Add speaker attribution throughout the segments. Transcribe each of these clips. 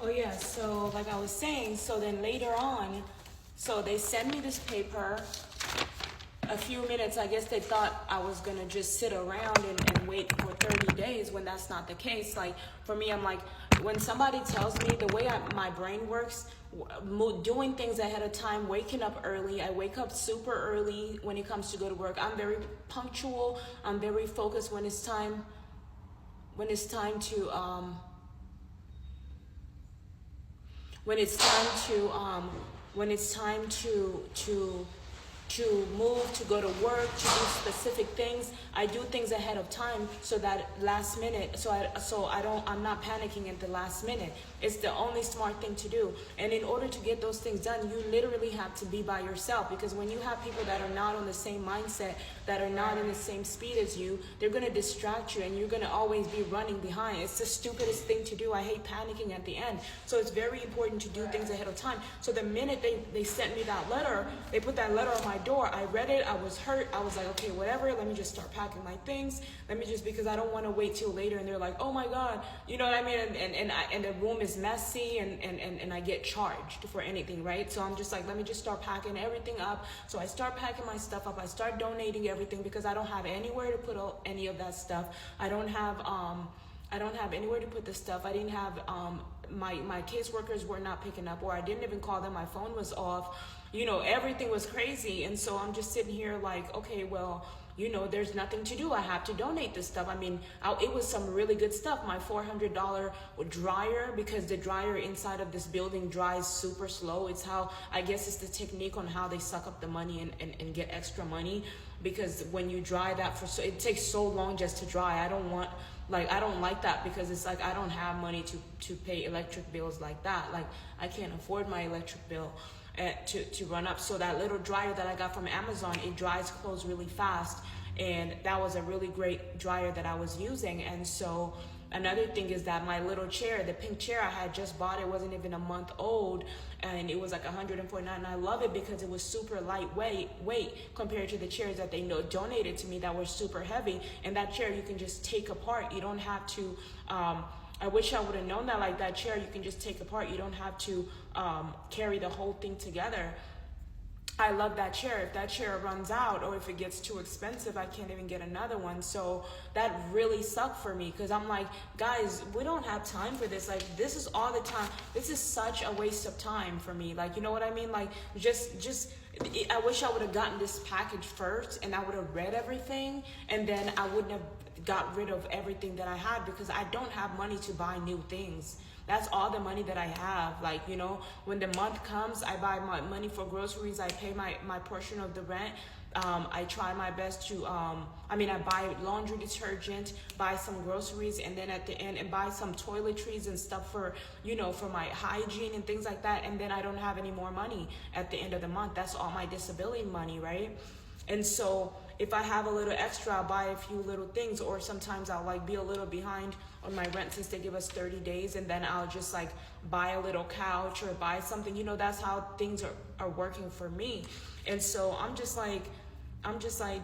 Speaker 1: Oh yeah, so like I was saying, so then later on, so they send me this paper. A few minutes, I guess they thought I was gonna just sit around and wait for 30 days when that's not the case. Like for me, I'm like, when somebody tells me the way my brain works, doing things ahead of time, waking up early. I wake up super early when it comes to go to work. I'm very punctual. I'm very focused when it's time to when it's time to when it's time to move, to go to work, to do specific things. I do things ahead of time so that last minute, I'm not panicking at the last minute. It's the only smart thing to do. And in order to get those things done, you literally have to be by yourself, because when you have people that are not on the same mindset, that are not in the same speed as you, they're going to distract you and you're going to always be running behind. It's the stupidest thing to do. I hate panicking at the end. So it's very important to do things ahead of time. So the minute they sent me that letter, they put that letter on my door. I read it. I was hurt. I was like, okay, whatever. Let me just start packing my things. Let me just, because I don't want to wait till later. And they're like, oh my God, you know what I mean? And the room is messy and I get charged for anything, right? So I'm just like, let me just start packing everything up. So I start packing my stuff up. I start donating everything because I don't have anywhere to put any of that stuff. I don't have anywhere to put the stuff. I didn't have my caseworkers were not picking up, or I didn't even call them. My phone was off. You know, everything was crazy. And so I'm just sitting here like, okay, well, you know, there's nothing to do. I have to donate this stuff. I mean, it was some really good stuff. My $400 dryer, because the dryer inside of this building dries super slow. It's how, I guess it's the technique on how they suck up the money and get extra money. Because when you dry that it takes so long just to dry. I don't like that, because it's like I don't have money to pay electric bills like that. Like I can't afford my electric bill to run up. So that little dryer that I got from Amazon, it dries clothes really fast, and that was a really great dryer that I was using. And so another thing is that my little chair, the pink chair I had just bought, it wasn't even a month old, and it was like $149. And I love it because it was super lightweight compared to the chairs that they donated to me that were super heavy. And that chair you can just take apart. You don't have to I wish I would have known that, like that chair you can just take apart. You don't have to carry the whole thing together. I love that chair. If that chair runs out or if it gets too expensive, I can't even get another one. So that really sucked for me, because I'm like, guys, we don't have time for this. Like, this is all the time. This is such a waste of time for me. Like, you know what I mean? Like, I wish I would have gotten this package first and I would have read everything, and then I wouldn't have got rid of everything that I had, because I don't have money to buy new things. That's all the money that I have. Like, you know, when the month comes, I buy my money for groceries. I pay my portion of the rent. I try my best to, I buy laundry detergent, buy some groceries, and then at the end, and buy some toiletries and stuff for, you know, for my hygiene and things like that. And then I don't have any more money at the end of the month. That's all my disability money, right? And so if I have a little extra, I'll buy a few little things, or sometimes I'll like be a little behind on my rent since they give us 30 days, and then I'll just like buy a little couch or buy something. You know, that's how things are working for me. And so I'm just like,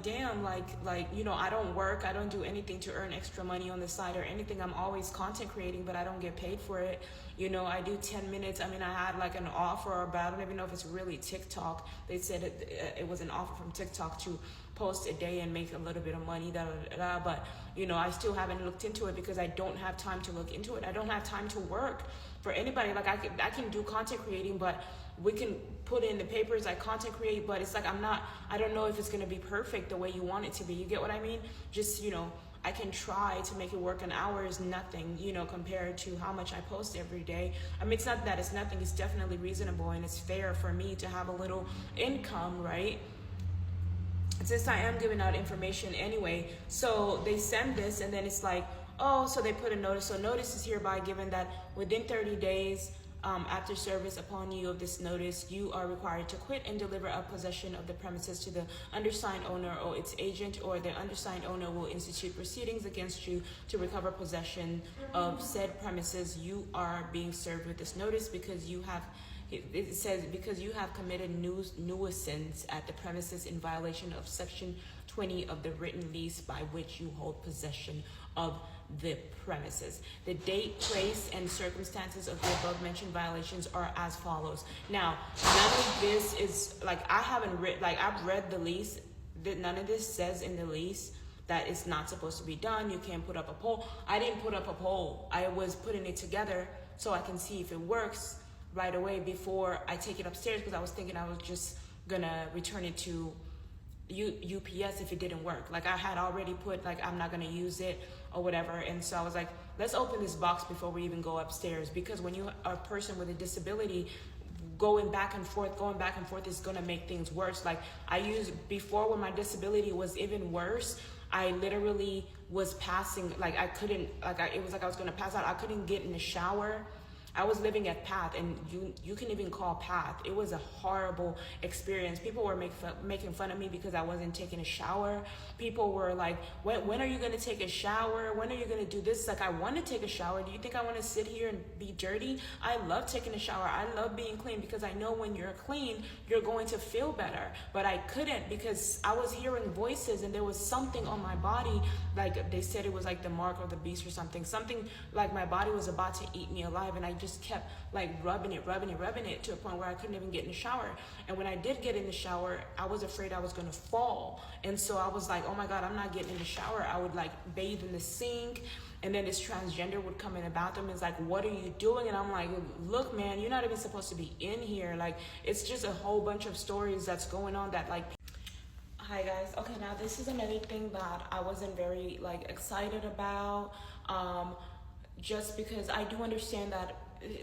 Speaker 1: damn, like, you know, I don't work. I don't do anything to earn extra money on the side or anything. I'm always content creating, but I don't get paid for it. You know, I do 10 minutes. I mean, I had like an offer, but I don't even know if it's really TikTok. They said it was an offer from TikTok to post a day and make a little bit of money, but you know, I still haven't looked into it because I don't have time to look into it. I don't have time to work for anybody. Like I can do content creating, but we can put in the papers I content create, but it's like I don't know if it's gonna be perfect the way you want it to be. You get what I mean? Just, you know, I can try to make it work. An hour is nothing, you know, compared to how much I post every day. I mean, it's not that it's nothing, it's definitely reasonable, and it's fair for me to have a little income, right? Since I am giving out information anyway. So they send this, and then it's like, oh, so they put a notice. So notice is hereby given that within 30 days after service upon you of this notice, you are required to quit and deliver up possession of the premises to the undersigned owner or its agent, or the undersigned owner will institute proceedings against you to recover possession of said premises. You are being served with this notice because you have, it says, because you have committed nuisance at the premises in violation of section 20 of the written lease by which you hold possession of the premises. The date, place, and circumstances of the above mentioned violations are as follows. Now, none of this is like, I haven't read, like, I've read the lease. None of this says in the lease that it's not supposed to be done. You can't put up a poll. I didn't put up a poll. I was putting it together so I can see if it works right away before I take it upstairs, because I was thinking I was just gonna return it to UPS if it didn't work. Like, I had already put, like, I'm not gonna use it or whatever. And so I was like, let's open this box before we even go upstairs, because when you are a person with a disability, going back and forth is gonna make things worse. Like, I used before, when my disability was even worse, I literally was passing, like, I couldn't, like, it was like I was gonna pass out. I couldn't get in the shower. I was living at Path, and you can even call Path. It was a horrible experience. People were making fun of me because I wasn't taking a shower. People were like, when are you going to take a shower? When are you going to do this? Like, I want to take a shower. Do you think I want to sit here and be dirty? I love taking a shower. I love being clean, because I know when you're clean, you're going to feel better. But I couldn't, because I was hearing voices, and there was something on my body, like they said it was like the mark of the beast or something. Something like my body was about to eat me alive, and I just kept like rubbing it to a point where I couldn't even get in the shower. And when I did get in the shower, I was afraid I was going to fall. And so I was like, oh my God, I'm not getting in the shower. I would like bathe in the sink, and then this transgender would come in the bathroom and is like, what are you doing? And I'm like, look, man, you're not even supposed to be in here. Like, it's just a whole bunch of stories that's going on that, like, hi guys. Okay, now this is another thing that I wasn't very like excited about, just because I do understand that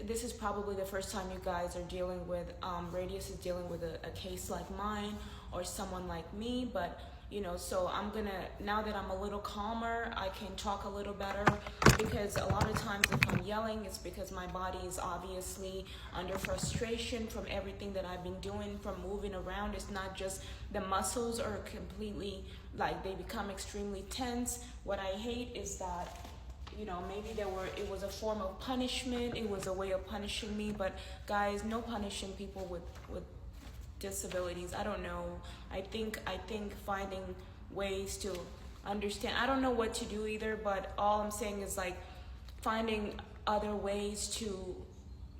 Speaker 1: this is probably the first time you guys are dealing with, Radius is dealing with a case like mine or someone like me. But, you know, so I'm gonna, now that I'm a little calmer, I can talk a little better, because a lot of times if I'm yelling, it's because my body is obviously under frustration from everything that I've been doing, from moving around. It's not just the muscles are completely, like, they become extremely tense. What I hate is that, you know, maybe it was a form of punishment. It was a way of punishing me. But guys, no punishing people with disabilities. I don't know. I think finding ways to understand. I don't know what to do either, but all I'm saying is like finding other ways to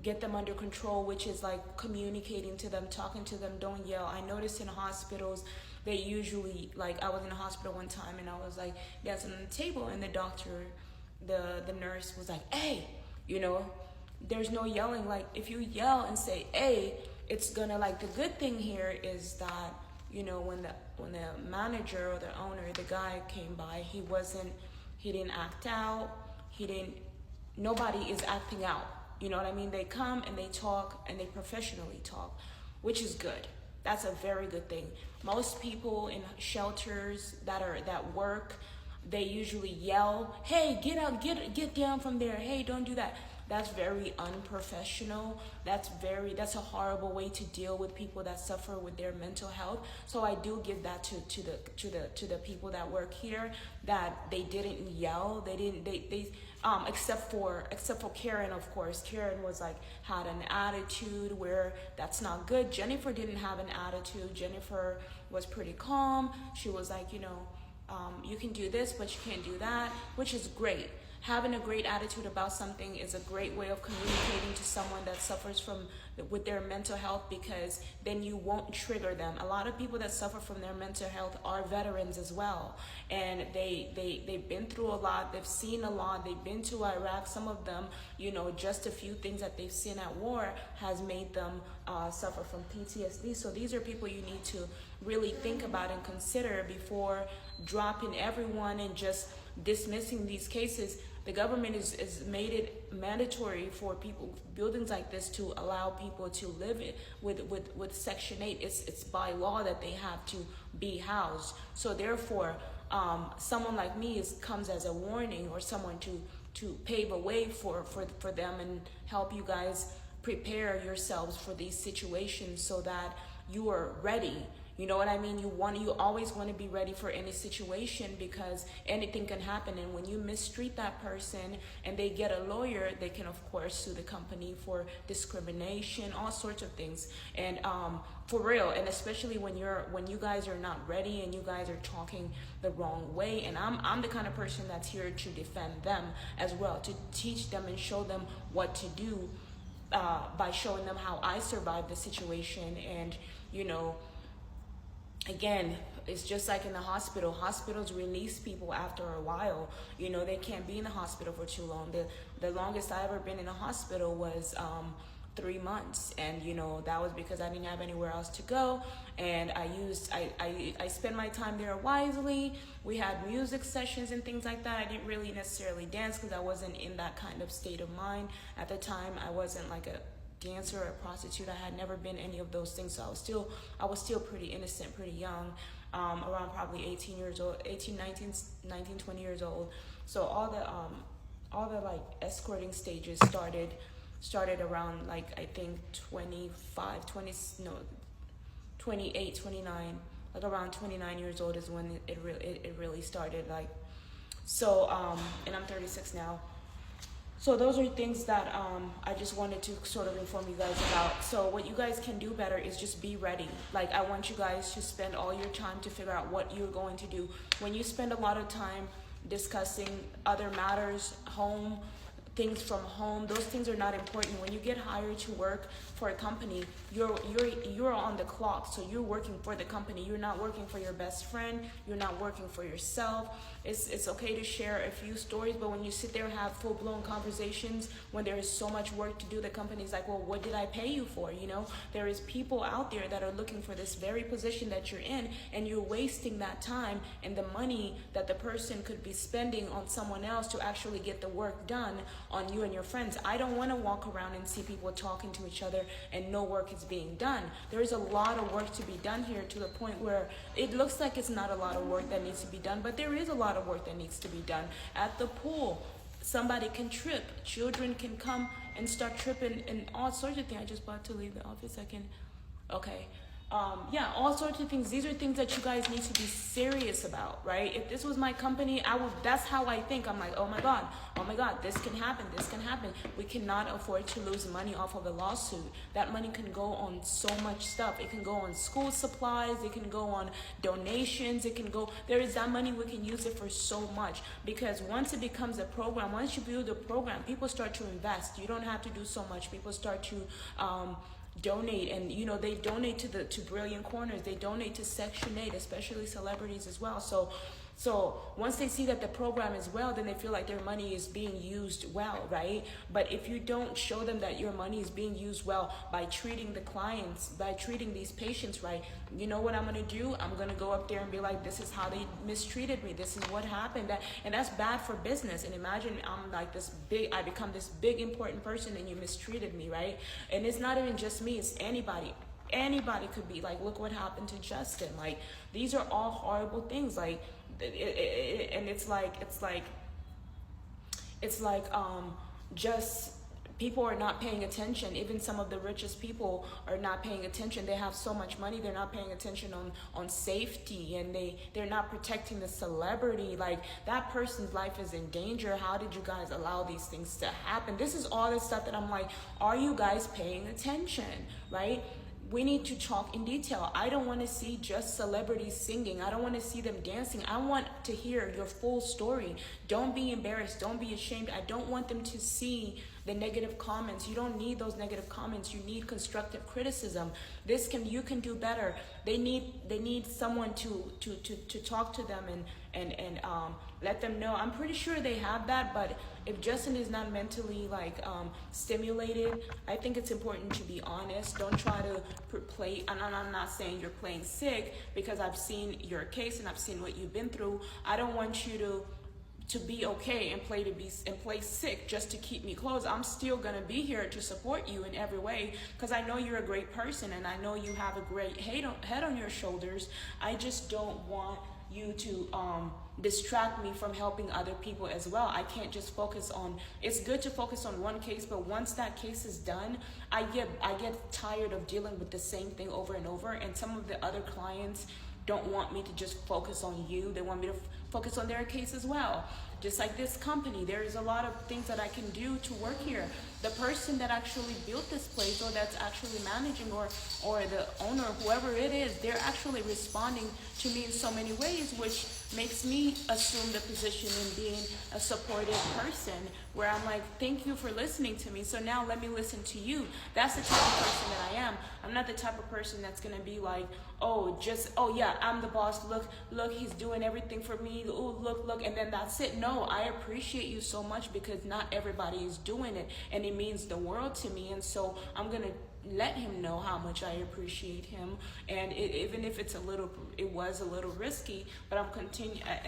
Speaker 1: get them under control, which is like communicating to them, talking to them. Don't yell. I noticed in hospitals, they usually, like, I was in a hospital one time and I was like dancing on the table, and the doctor, the nurse was like, hey, you know, there's no yelling. Like, if you yell and say, hey, it's gonna, like, the good thing here is that, you know, when the manager or the owner, the guy came by, he didn't act out. Nobody is acting out. You know what I mean? They come and they talk, and they professionally talk, which is good. That's a very good thing. Most people in shelters that work, they usually yell, hey, get out, get down from there. Hey, don't do that. That's very unprofessional. That's a horrible way to deal with people that suffer with their mental health. So I do give that to the people that work here, that they didn't yell. They except for Karen, of course. Karen was like, had an attitude where that's not good. Jennifer didn't have an attitude. Jennifer was pretty calm. She was like, you know, you can do this, but you can't do that, which is great. Having a great attitude about something is a great way of communicating to someone that suffers with their mental health, because then you won't trigger them. A lot of people that suffer from their mental health are veterans as well, and they've been through a lot. They've seen a lot. They've been to Iraq. Some of them, you know, just a few things that they've seen at war has made them suffer from PTSD. So these are people you need to really think about and consider before dropping everyone and just dismissing these cases. The government is made it mandatory for people, buildings like this, to allow people to live with Section 8. It's by law that they have to be housed. So therefore, someone like me comes as a warning, or someone to pave a way for them and help you guys prepare yourselves for these situations so that you are ready. You know what I mean? You always want to be ready for any situation, because anything can happen. And when you mistreat that person and they get a lawyer, they can of course sue the company for discrimination, all sorts of things. And for real, and especially when you guys are not ready and you guys are talking the wrong way. And I'm the kind of person that's here to defend them as well, to teach them and show them what to do, by showing them how I survived the situation. And again, it's just like in the hospital. Hospitals release people after a while. They can't be in the hospital for too long. The longest I ever been in a hospital was 3 months, and that was because I didn't have anywhere else to go, and I spent my time there wisely. We had music sessions and things like that. I didn't really necessarily dance because I wasn't in that kind of state of mind at the time. I wasn't like a dancer or a prostitute. I had never been any of those things, so I was still pretty innocent, pretty young, around probably 18 years old, 18, 19, 20 years old. So all the like escorting stages started around, like, I think 28, 29, like around 29 years old is when it really started, like. So and I'm 36 now. So those are things that I just wanted to sort of inform you guys about. So what you guys can do better is just be ready. Like, I want you guys to spend all your time to figure out what you're going to do. When you spend a lot of time discussing other matters, things from home, those things are not important. When you get hired to work for a company, you're on the clock, so you're working for the company. You're not working for your best friend. You're not working for yourself. It's okay to share a few stories, but when you sit there and have full-blown conversations, when there is so much work to do, the company's like, well, what did I pay you for? There is people out there that are looking for this very position that you're in, and you're wasting that time and the money that the person could be spending on someone else to actually get the work done on you and your friends. I don't want to walk around and see people talking to each other and no work is being done. There is a lot of work to be done here, to the point where it looks like it's not a lot of work that needs to be done, but there is a lot of work that needs to be done. At the pool, somebody can trip. Children can come and start tripping and all sorts of things. I just about to leave the office. Okay. Yeah, all sorts of things. These are things that you guys need to be serious about, right? If this was my company, that's how I think. I'm like, oh my God, this can happen. We cannot afford to lose money off of a lawsuit. That money can go on so much stuff. It can go on school supplies. It can go on donations. There is that money, we can use it for so much, because once it becomes a program, once you build a program, people start to invest. You don't have to do so much. People start to, donate, and they donate to Brilliant Corners, they donate to Section 8, especially celebrities as well. So once they see that the program is well, then they feel like their money is being used well, right? But if you don't show them that your money is being used well by treating the clients, by treating these patients right, you know what I'm going to do? I'm going to go up there and be like, this is how they mistreated me. This is what happened. And that's bad for business. And imagine I become this big important person and you mistreated me, right? And it's not even just me, it's anybody. Anybody could be like, look what happened to Justin. Like, these are all horrible things. Like, and it's like just people are not paying attention. Even some of the richest people are not paying attention. They have so much money, they're not paying attention on safety, and they're not protecting the celebrity. Like, that person's life is in danger. How did you guys allow these things to happen? This is all the stuff that I'm like, are you guys paying attention, right? We need to talk in detail. I don't want to see just celebrities singing. I don't want to see them dancing. I want to hear your full story. Don't be embarrassed. Don't be ashamed. I don't want them to see the negative comments. You don't need those negative comments. You need constructive criticism. You can do better. They need someone to talk to them and let them know. I'm pretty sure they have that, but if Justin is not mentally stimulated, I think it's important to be honest. Don't try to play, and I'm not saying you're playing sick, because I've seen your case and I've seen what you've been through. I don't want you to be okay and play sick just to keep me close. I'm still gonna be here to support you in every way, because I know you're a great person and I know you have a great head on your shoulders. I just don't want you to distract me from helping other people as well. I can't just focus on, it's good to focus on one case, but once that case is done, I get tired of dealing with the same thing over and over. And some of the other clients don't want me to just focus on you. They want me to focus on their case as well. Just like this company, there's a lot of things that I can do to work here. The person that actually built this place, or that's actually managing, or the owner, whoever it is, they're actually responding to me in so many ways, which makes me assume the position in being a supportive person, where I'm like, thank you for listening to me, so now let me listen to you. That's the type of person that I am. I'm not the type of person that's gonna be like, oh yeah, I'm the boss, look, he's doing everything for me, oh look, and then that's it. No, I appreciate you so much, because not everybody is doing it, and it means the world to me. And so I'm gonna let him know how much I appreciate him, and even if it was a little risky, but I'm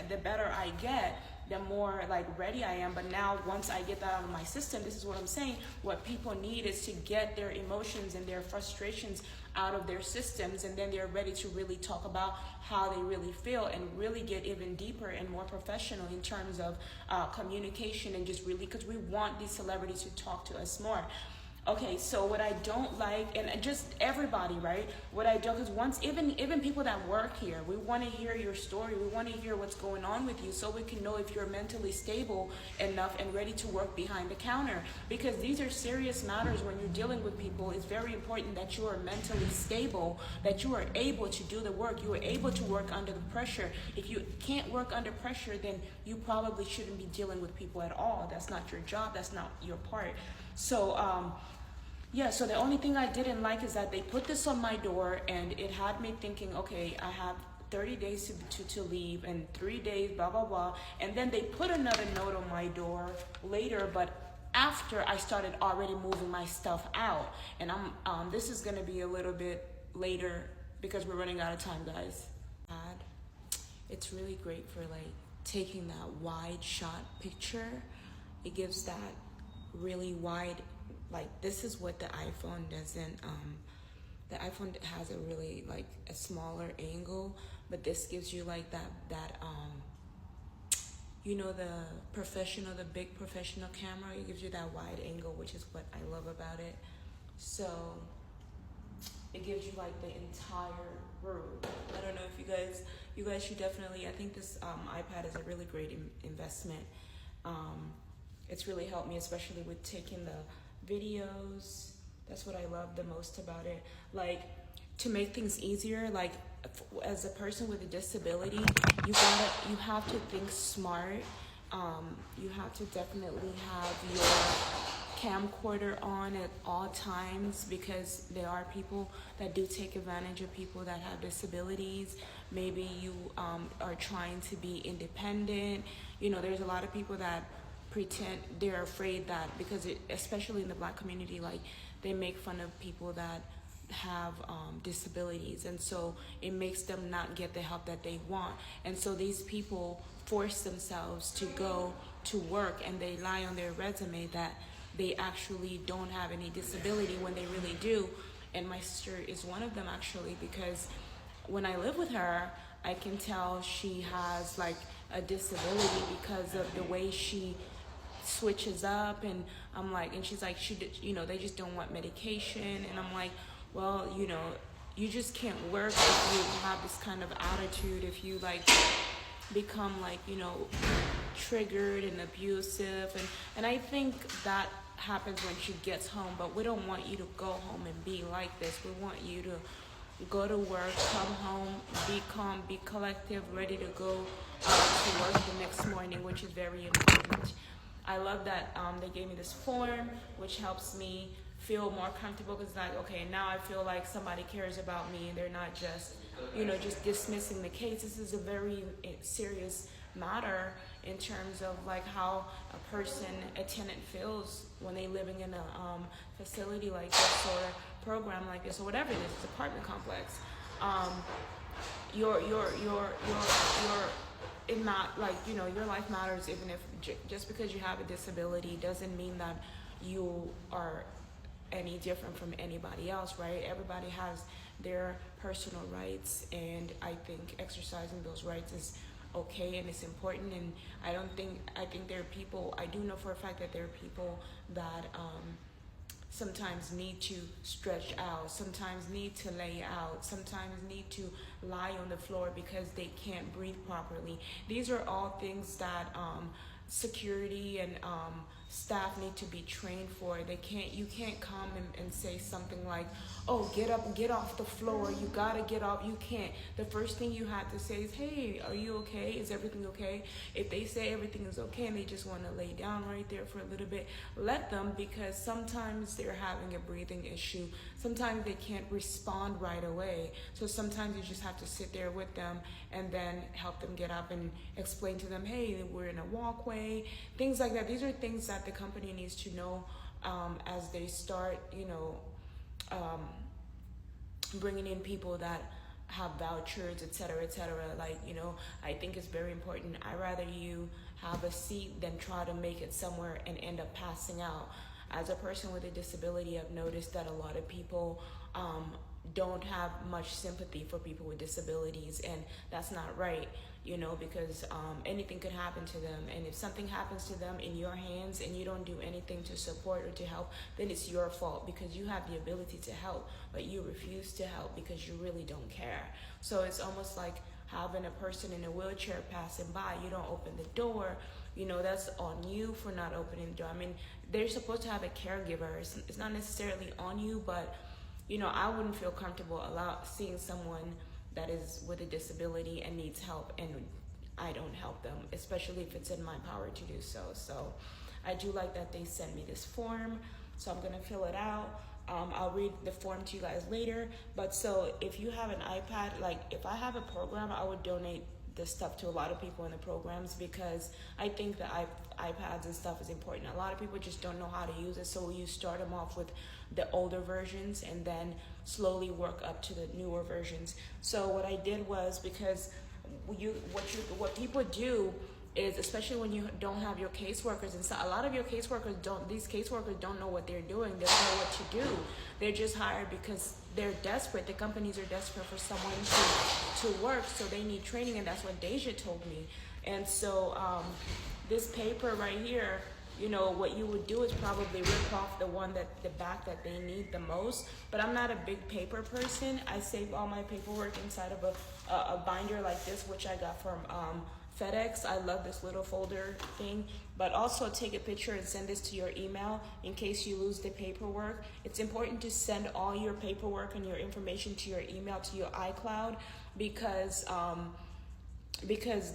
Speaker 1: the better I get, the more like ready I am. But now, once I get that out of my system, this is what I'm saying, what people need is to get their emotions and their frustrations out of their systems, and then they're ready to really talk about how they really feel, and really get even deeper and more professional in terms of communication, and just really, because we want these celebrities to talk to us more. Okay, so what I don't like, and just everybody, right? What I don't, because even people that work here, we want to hear your story. We want to hear what's going on with you, so we can know if you're mentally stable enough and ready to work behind the counter. Because these are serious matters when you're dealing with people. It's very important that you are mentally stable, that you are able to do the work. You are able to work under the pressure. If you can't work under pressure, then you probably shouldn't be dealing with people at all. That's not your job. That's not your part. So, yeah, so the only thing I didn't like is that they put this on my door, and it had me thinking, okay, I have 30 days to leave, and 3 days, blah, blah, blah. And then they put another note on my door later, but after I started already moving my stuff out. And this is going to be a little bit later, because we're running out of time, guys. It's really great for like taking that wide shot picture. It gives that really wide, like, this is what the iPhone doesn't, the iPhone has a really like a smaller angle, but this gives you like that you know, the big professional camera, it gives you that wide angle, which is what I love about it. So it gives you like the entire room. I don't know if you guys should definitely, I think this iPad is a really great investment. It's really helped me, especially with taking the videos. That's what I love the most about it. Like, to make things easier, like as a person with a disability, you have to think smart. You have to definitely have your camcorder on at all times, because there are people that do take advantage of people that have disabilities. Maybe you are trying to be independent. You know, there's a lot of people that pretend, they're afraid that, because especially in the Black community, like, they make fun of people that have disabilities, and so it makes them not get the help that they want. And so these people force themselves to go to work, and they lie on their resume that they actually don't have any disability when they really do. And my sister is one of them, actually, because when I live with her, I can tell she has like a disability because of the way she switches up. And I'm like, and she's like, they just don't want medication. And I'm like, well, you just can't work if you have this kind of attitude, if you like become like, triggered and abusive. And I think that happens when she gets home, but we don't want you to go home and be like this. We want you to go to work, come home, be calm, be collective, ready to go to work the next morning, which is very important. I love that they gave me this form, which helps me feel more comfortable, because like, okay, now I feel like somebody cares about me, and they're not just, just dismissing the case. This is a very serious matter in terms of like how a tenant feels when they living in a facility like this, or a program like this, or whatever it is, it's apartment complex. Your not like, your life matters, even if just because you have a disability doesn't mean that you are any different from anybody else, right? Everybody has their personal rights, and I think exercising those rights is okay and it's important. And I think there are people, I do know for a fact that there are people that sometimes need to stretch out, sometimes need to lay out, sometimes need to lie on the floor because they can't breathe properly. These are all things that security and staff need to be trained for. You can't come and say something like, oh, get up, get off the floor, you gotta get off. You can't. The first thing you have to say is, hey, are you okay? Is everything okay? If they say everything is okay and they just want to lay down right there for a little bit, let them, because sometimes they're having a breathing issue. Sometimes they can't respond right away. So sometimes you just have to sit there with them and then help them get up and explain to them, hey, we're in a walkway, things like that. These are things that the company needs to know as they start, bringing in people that have vouchers, etc., etc. Like, I think it's very important. I'd rather you have a seat than try to make it somewhere and end up passing out. As a person with a disability, I've noticed that a lot of people don't have much sympathy for people with disabilities, and that's not right, because anything could happen to them. And if something happens to them in your hands and you don't do anything to support or to help, then it's your fault, because you have the ability to help, but you refuse to help because you really don't care. So it's almost like having a person in a wheelchair passing by. You don't open the door, that's on you for not opening the door. I mean, they're supposed to have a caregiver. It's not necessarily on you, but I wouldn't feel comfortable seeing someone that is with a disability and needs help and I don't help them, especially if it's in my power to do so. So I do like that they sent me this form, so I'm gonna fill it out. I'll read the form to you guys later. But so if you have an iPad, like if I have a program, I would donate this stuff to a lot of people in the programs, because I think the iPads and stuff is important. A lot of people just don't know how to use it, so you start them off with the older versions and then slowly work up to the newer versions. So what I did was, because what people do is, especially when you don't have your caseworkers, and so a lot of your caseworkers don't know what they're doing. They don't know what to do. They're just hired because they're desperate. The companies are desperate for someone to work, so they need training, and that's what Deja told me. And so this paper right here, what you would do is probably rip off the back that they need the most. But I'm not a big paper person. I save all my paperwork inside of a binder like this, which I got from FedEx. I love this little folder thing. But also take a picture and send this to your email in case you lose the paperwork. It's important to send all your paperwork and your information to your email, to your iCloud, because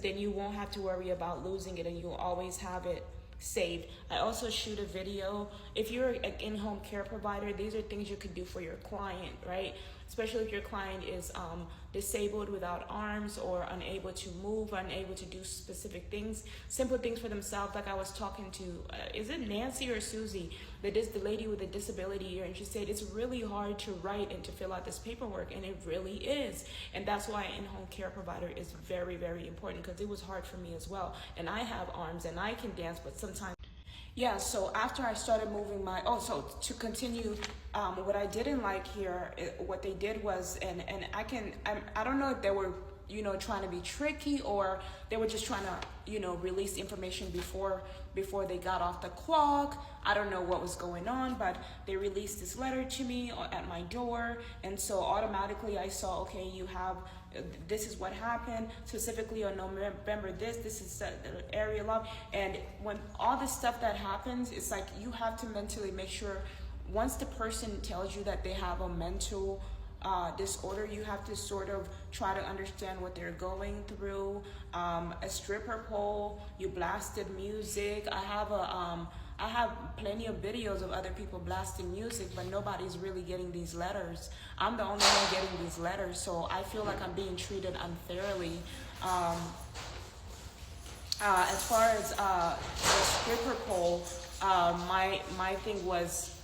Speaker 1: then you won't have to worry about losing it, and you'll always have it saved. I also shoot a video. If you're an in-home care provider, these are things you could do for your client, right? Especially if your client is disabled, without arms, or unable to move, unable to do specific things, simple things for themselves. Like I was talking to, is it Nancy or Susie, the lady with a disability here, and she said it's really hard to write and to fill out this paperwork, and it really is. And that's why an in-home care provider is very, very important, because it was hard for me as well. And I have arms and I can dance, but sometimes. Yeah, so after I started moving so to continue, what I didn't like here, what they did was, and I don't know if they were, trying to be tricky, or they were just trying to, release information before they got off the clock. I don't know what was going on, but they released this letter to me at my door. And so automatically I saw, okay, this is what happened, specifically on November this is the area law. And when all this stuff that happens, it's like you have to mentally make sure, once the person tells you that they have a mental disorder, you have to sort of try to understand what they're going through. A stripper pole, you blasted music. I have plenty of videos of other people blasting music, but nobody's really getting these letters. I'm the only one getting these letters, so I feel like I'm being treated unfairly. As far as the stripper pole, my thing was,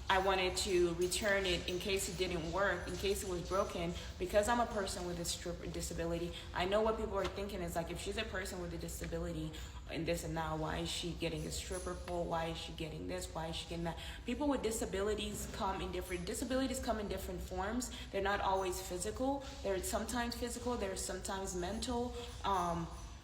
Speaker 1: I wanted to return it in case it didn't work, in case it was broken, because I'm a person with a disability. I know what people are thinking is like, if she's a person with a disability and this and that, why is she getting a stripper pole? Why is she getting this? Why is she getting that? People with disabilities come in different forms. They're not always physical. They're sometimes physical. They're sometimes mental.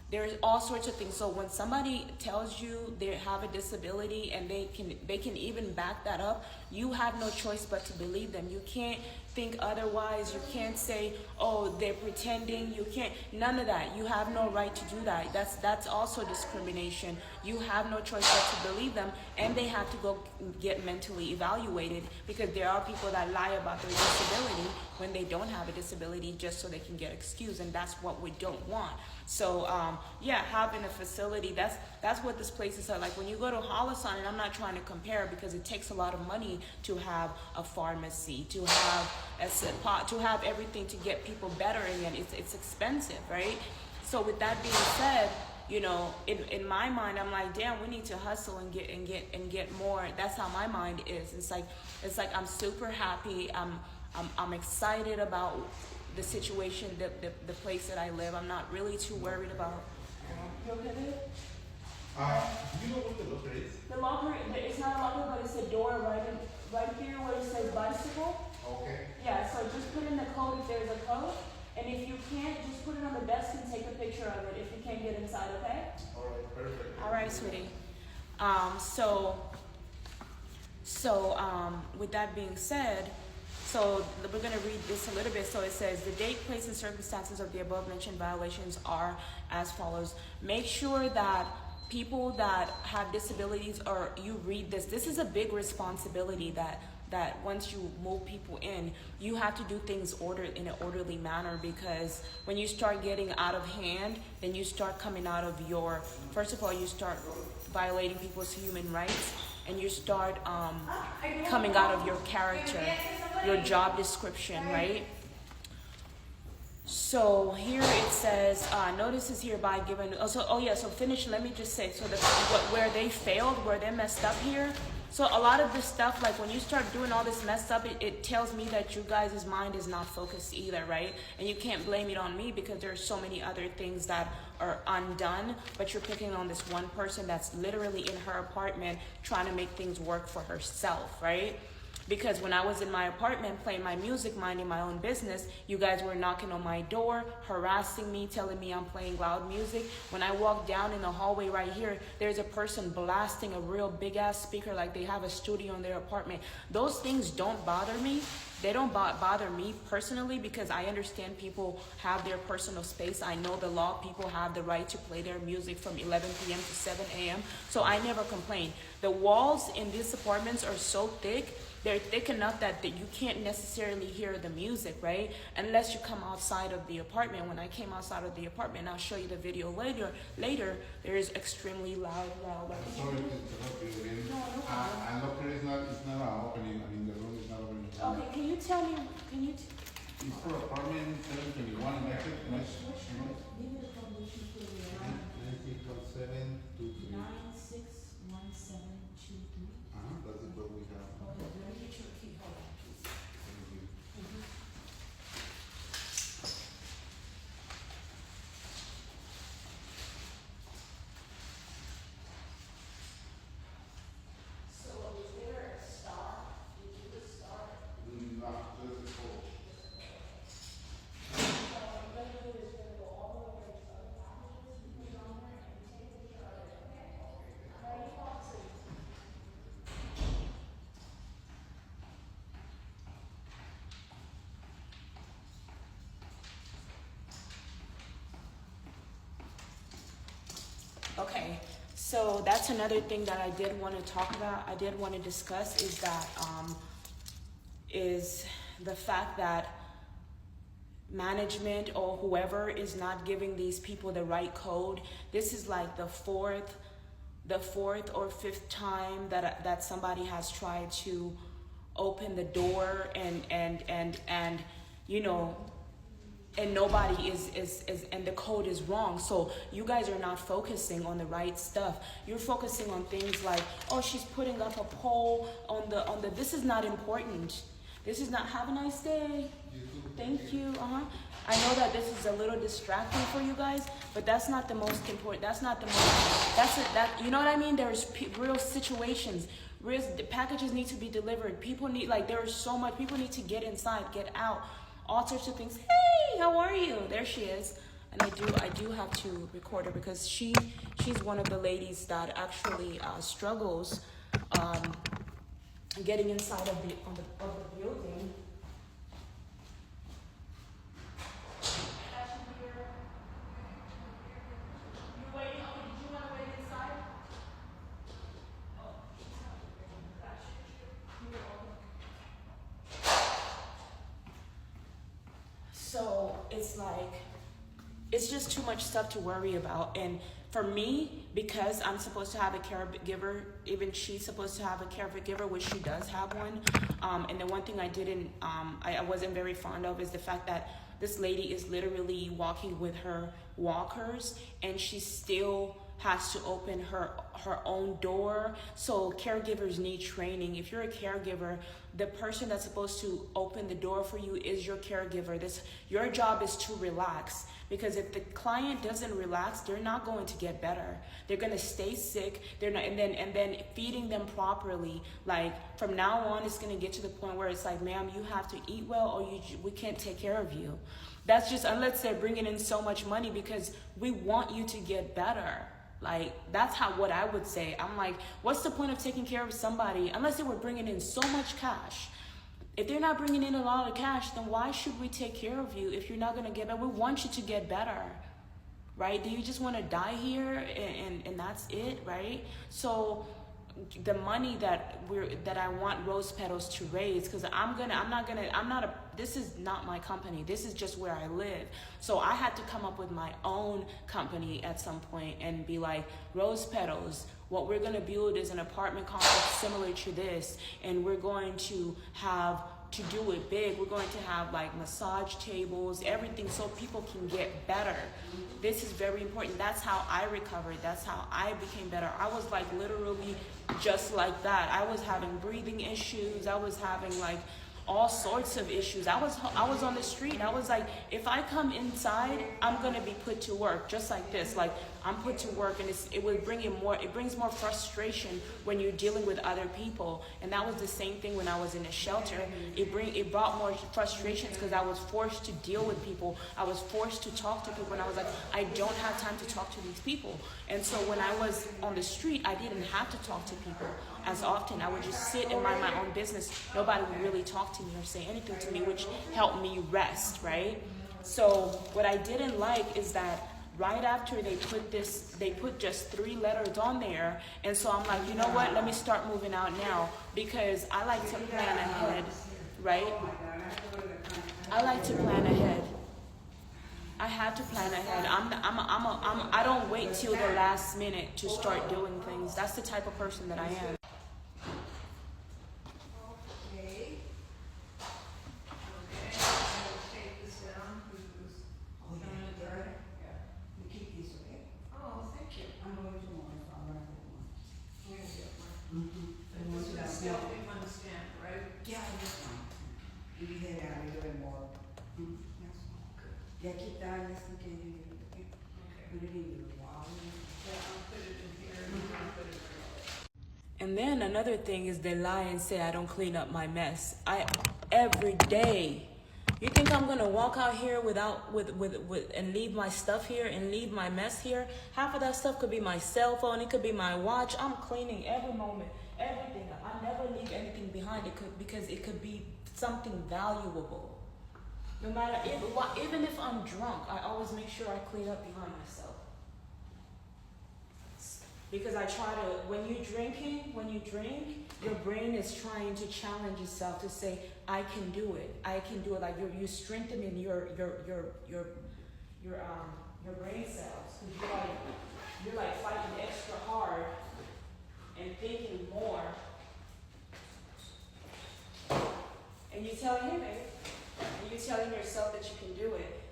Speaker 1: There's all sorts of things. So when somebody tells you they have a disability and they can even back that up, you have no choice but to believe them. You can't think otherwise. You can't say, oh, they're pretending. You can't, none of that. You have no right to do that. That's also discrimination. You have no choice but to believe them, and they have to go get mentally evaluated, because there are people that lie about their disability when they don't have a disability just so they can get excused, and that's what we don't want. So yeah, having a facility, that's what this place is like. When you go to Holosan, and I'm not trying to compare because it takes a lot of money to have a pharmacy, to have everything to get people better, and it's expensive, right? So with that being said, you know, in my mind, I'm like, damn, we need to hustle and get more. That's how my mind is. It's like I'm super happy. I'm excited about the situation, the place that I live. I'm not really too worried about. You okay with it?
Speaker 2: Do you know what the locker is?
Speaker 1: The locker, it's not a locker, but it's a door right here where it says bicycle.
Speaker 2: Okay.
Speaker 1: Yeah, so just put in the code if there's a code. And if you can't, just put it on the desk and take a picture of it if you can't get inside, okay?
Speaker 2: All right, perfect.
Speaker 1: All right, sweetie. With that being said, so we're going to read this a little bit. So it says, the date, place, and circumstances of the above mentioned violations are as follows. Make sure that people that have disabilities, or you read this. This is a big responsibility that once you move people in, you have to do things in an orderly manner, because when you start getting out of hand, then you start coming out of your, first of all, you start violating people's human rights, and you start coming out of your character, your job description, right? So here it says, notice is hereby given. So finish, let me just say, so where they failed, where they messed up here. So a lot of this stuff, like when you start doing all this messed up, it tells me that you guys' mind is not focused either, right? And you can't blame it on me, because there's so many other things that are undone, but you're picking on this one person that's literally in her apartment trying to make things work for herself, right? Because when I was in my apartment playing my music, minding my own business, you guys were knocking on my door, harassing me, telling me I'm playing loud music. When I walk down in the hallway right here, there's a person blasting a real big ass speaker like they have a studio in their apartment. Those things don't bother me. They don't bother me personally, because I understand people have their personal space. I know the law, people have the right to play their music from 11 p.m. to 7 a.m. So I never complain. The walls in these apartments are so thick. They're thick enough that you can't necessarily hear the music, right? Unless you come outside of the apartment. When I came outside of the apartment, I'll show you the video later, there is extremely loud.
Speaker 2: Sorry to interrupt you again.
Speaker 1: No problem.
Speaker 2: And locker is not opening. I mean, the room is not opening.
Speaker 1: Okay, can you tell me,
Speaker 2: It's for apartment 721 in Mexico.
Speaker 1: give me the foundation for the
Speaker 2: 961723.
Speaker 1: 961723.
Speaker 2: That's the code we have.
Speaker 1: Okay, let me get your key. Hold on, please.
Speaker 2: Thank you.
Speaker 1: So is there a star? Did you do a star?
Speaker 2: No, just the code.
Speaker 1: So what I'm gonna do is we're gonna go all the way to other packages, we put it on there, and we take a picture of it, okay? Ready, Foxy? Okay, so that's another thing that I did want to talk about. I did want to discuss is that is the fact that management or whoever is not giving these people the right code. This is like the fourth or fifth time that somebody has tried to open the door and you know, and nobody is and the code is wrong. So you guys are not focusing on the right stuff. You're focusing on things like, oh, she's putting up a poll on the this is not important. This is not, have a nice day. Thank you. I know that this is a little distracting for you guys, but that's not the most important. That's not the most, that you know what I mean? There's real situations. The packages need to be delivered. People need, like, there is so much. People need to get inside, get out, all sorts of things. Hey, how are you? There she is. and I do have to record her because she's one of the ladies that actually struggles getting inside of the building. So it's like, it's just too much stuff to worry about. And for me, because I'm supposed to have a caregiver, even she's supposed to have a caregiver, which she does have one. And the one thing I wasn't very fond of is the fact that this lady is literally walking with her walkers, and she still has to open her own door. So caregivers need training. If you're a caregiver, the person that's supposed to open the door for you is your caregiver. Your job is to relax, because if the client doesn't relax, they're not going to get better. They're going to stay sick. They're not, and then feeding them properly. Like from now on, it's going to get to the point where it's like, ma'am, you have to eat well, or we can't take care of you. That's just unless they're bringing in so much money, because we want you to get better. Like, that's what I would say. I'm like, what's the point of taking care of somebody unless they were bringing in so much cash? If they're not bringing in a lot of cash, then why should we take care of you if you're not going to get better? We want you to get better, right? Do you just want to die here and that's it, right? So the money that I want Rose Petals to raise, because this is not my company. This is just where I live. So I had to come up with my own company at some point and be like, Rose Petals, what we're going to build is an apartment complex similar to this, and we're going to have to do it big. We're going to have like massage tables, everything, so people can get better. This is very important. That's how I recovered. That's how I became better. I was like literally just like that. I was having breathing issues. I was having like all sorts of issues. I was on the street. I was like, if I come inside, I'm gonna be put to work, just like this. Like, I'm put to work, and it brings more frustration when you're dealing with other people. And that was the same thing when I was in a shelter. It brought more frustrations because I was forced to deal with people. I was forced to talk to people, and I was like, I don't have time to talk to these people. And so when I was on the street, I didn't have to talk to people as often. I would just sit and mind my own business. Nobody would really talk to me or say anything to me, which helped me rest, right? So what I didn't like is that right after they put just 3 letters on there. And so I'm like, you know what? Let me start moving out now, because I like to plan ahead, right? I like to plan ahead. I had to plan ahead. I don't wait till the last minute to start doing things. That's the type of person that I am. And then another thing is they lie and say I don't clean up my mess. Every day. You think I'm gonna walk out here with and leave my stuff here and leave my mess here? Half of that stuff could be my cell phone, it could be my watch. I'm cleaning every moment, everything. I never leave anything behind because it could be something valuable. No matter even if I'm drunk, I always make sure I clean up behind myself. Because I try to, when you drink, your brain is trying to challenge itself to say, I can do it. I can do it. Like you're strengthening your brain cells. Because you're like fighting extra hard and thinking more. And you're telling him it. And you're telling yourself that you can do it.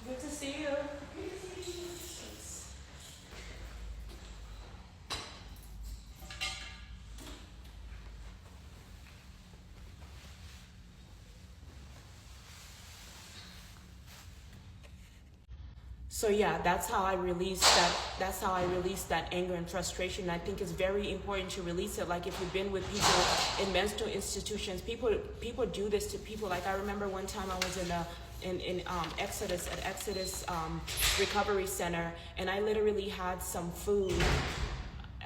Speaker 1: Good to see you. So yeah, that's how I release that. That's how I release that anger and frustration. I think it's very important to release it. Like if you've been with people in mental institutions, people do this to people. Like I remember one time I was in Exodus Recovery Center, and I literally had some food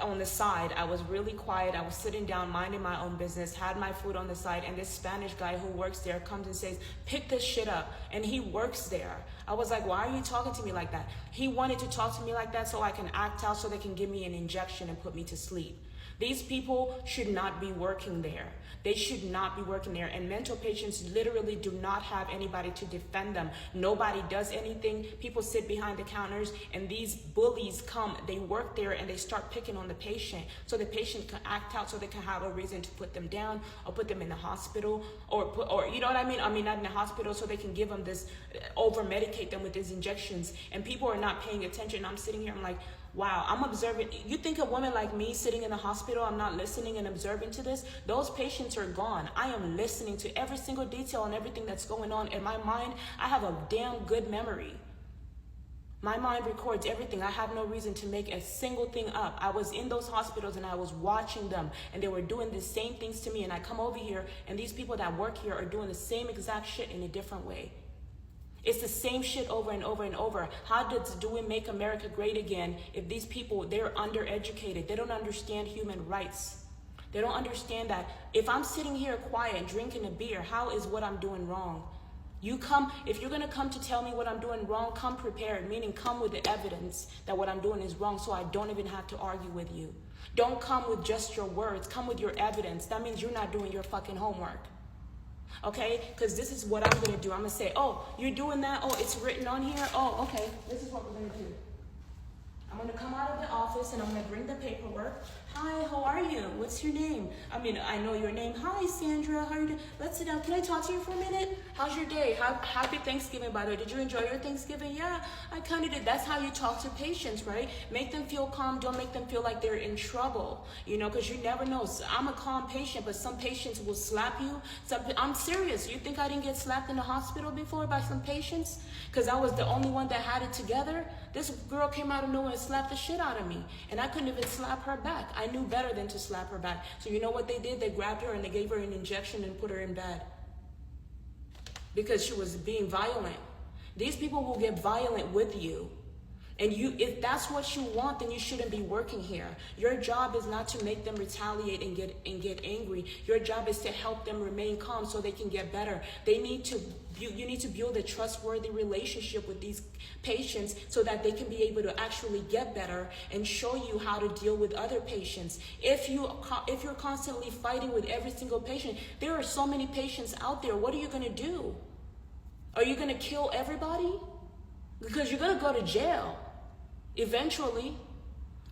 Speaker 1: on the side. I was really quiet. I was sitting down, minding my own business, had my food on the side, and this Spanish guy who works there comes and says, pick this shit up. And he works there. I was like, why are you talking to me like that? He wanted to talk to me like that so I can act out, so they can give me an injection and put me to sleep. These people should not be working there. They should not be working there. And mental patients literally do not have anybody to defend them. Nobody does anything. People sit behind the counters, and these bullies come. They work there and they start picking on the patient, so the patient can act out, so they can have a reason to put them down or put them in the hospital, or you know what I mean? I mean, not in the hospital, so they can give them this, over medicate them with these injections. And people are not paying attention. I'm sitting here, I'm like, wow, I'm observing. You think a woman like me sitting in the hospital, I'm not listening and observing to this? Those patients are gone. I am listening to every single detail and everything that's going on. In my mind, I have a damn good memory. My mind records everything. I have no reason to make a single thing up. I was in those hospitals and I was watching them, and they were doing the same things to me. And I come over here, and these people that work here are doing the same exact shit in a different way. It's the same shit over and over and over. How do we make America great again if these people, they're undereducated? They don't understand human rights. They don't understand that if I'm sitting here quiet drinking a beer, how is what I'm doing wrong? You come, if you're going to come to tell me what I'm doing wrong, come prepared, meaning come with the evidence that what I'm doing is wrong, so I don't even have to argue with you. Don't come with just your words. Come with your evidence. That means you're not doing your fucking homework. Okay, because this is what I'm going to do. I'm going to say, oh, you're doing that? Oh, it's written on here? Oh, okay, this is what we're going to do. I'm going to come out of the office and I'm going to bring the paperwork. Hi, how are you? What's your name? I mean, I know your name. Hi, Sandra. How are you doing? Let's sit down. Can I talk to you for a minute? How's your day? Happy Thanksgiving, by the way. Did you enjoy your Thanksgiving? Yeah, I kind of did. That's how you talk to patients, right? Make them feel calm. Don't make them feel like they're in trouble, you know, because you never know. So I'm a calm patient, but some patients will slap you. I'm serious. You think I didn't get slapped in the hospital before by some patients? Because I was the only one that had it together? This girl came out of nowhere and slapped the shit out of me. And I couldn't even slap her back. I knew better than to slap her back. So you know what they did? They grabbed her and they gave her an injection and put her in bed. Because she was being violent. These people will get violent with you. And if that's what you want, then you shouldn't be working here. Your job is not to make them retaliate and get angry. Your job is to help them remain calm so they can get better. You need to build a trustworthy relationship with these patients so that they can be able to actually get better and show you how to deal with other patients. If you're constantly fighting with every single patient, there are so many patients out there. What are you going to do? Are you going to kill everybody? Because you're going to go to jail eventually,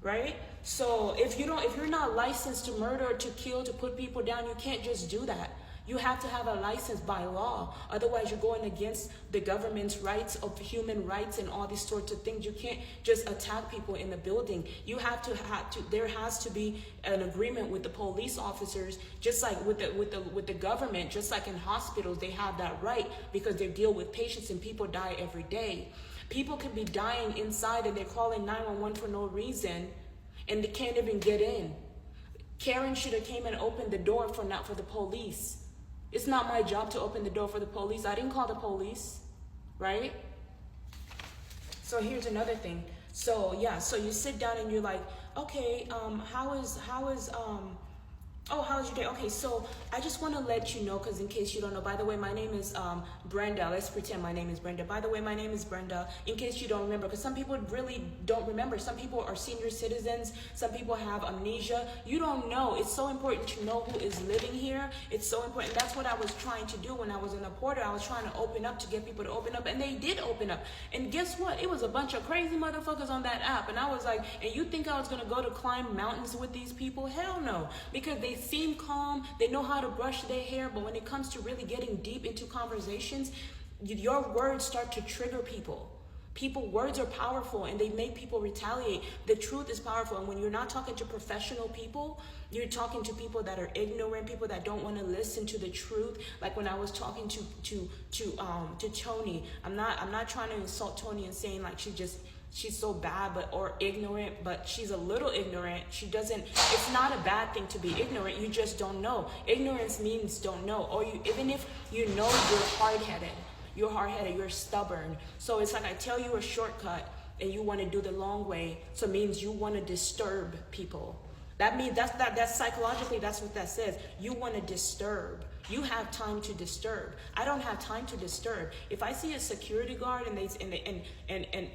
Speaker 1: right? So if you're not licensed to murder, to kill, to put people down, you can't just do that. You have to have a license by law. Otherwise, you're going against the government's rights of human rights and all these sorts of things. You can't just attack people in the building. You have to. There has to be an agreement with the police officers, just like with the government. Just like in hospitals, they have that right because they deal with patients and people die every day. People can be dying inside and they're calling 911 for no reason, and they can't even get in. Karen should have came and opened the door for the police. It's not my job to open the door for the police. I didn't call the police, right? So here's another thing. So yeah, so you sit down and you're like, okay, how's your day? Okay, so I just want to let you know, because in case you don't know, by the way, my name is Brenda. Let's pretend my name is Brenda. By the way, my name is Brenda, in case you don't remember, because some people really don't remember. Some people are senior citizens. Some people have amnesia. You don't know. It's so important to know who is living here. It's so important. That's what I was trying to do when I was in a Porter. I was trying to open up, to get people to open up, and they did open up. And guess what? It was a bunch of crazy motherfuckers on that app. And I was like, and you think I was going to go to climb mountains with these people? Hell no. Because they seem calm, they know how to brush their hair, but when it comes to really getting deep into conversations, your words start to trigger people. Words are powerful and they make people retaliate. The truth is powerful. And when you're not talking to professional people, you're talking to people that are ignorant, people that don't want to listen to the truth. Like when I was talking to Tony, I'm not trying to insult Tony and saying like she's so bad or ignorant, but she's a little ignorant. It's not a bad thing to be ignorant. You just don't know. Ignorance means don't know. Or even if you know, you're hard-headed. You're stubborn. So it's like I tell you a shortcut and you want to do the long way. So it means you want to disturb people. That means that's psychologically, that's what that says. You want to disturb. You have time to disturb. I don't have time to disturb. If I see a security guard and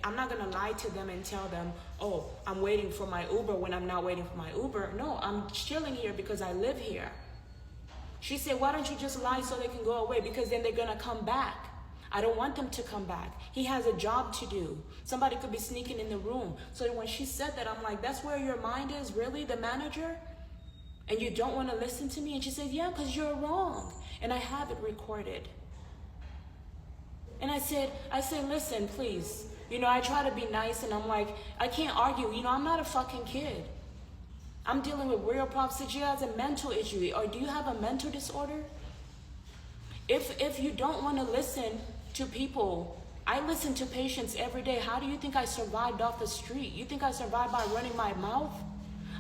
Speaker 1: I'm not gonna lie to them and tell them, oh, I'm waiting for my Uber when I'm not waiting for my Uber. No, I'm chilling here because I live here. She said, why don't you just lie so they can go away? Because then they're gonna come back. I don't want them to come back. He has a job to do. Somebody could be sneaking in the room. So when she said that, I'm like, that's where your mind is? Really, the manager? And you don't want to listen to me? And she said, yeah, because you're wrong. And I have it recorded. And I said, listen, please. I try to be nice and I'm like, I can't argue. I'm not a fucking kid. I'm dealing with real problems. She has a mental issue. Or do you have a mental disorder? If you don't want to listen to people, I listen to patients every day. How do you think I survived off the street? You think I survived by running my mouth?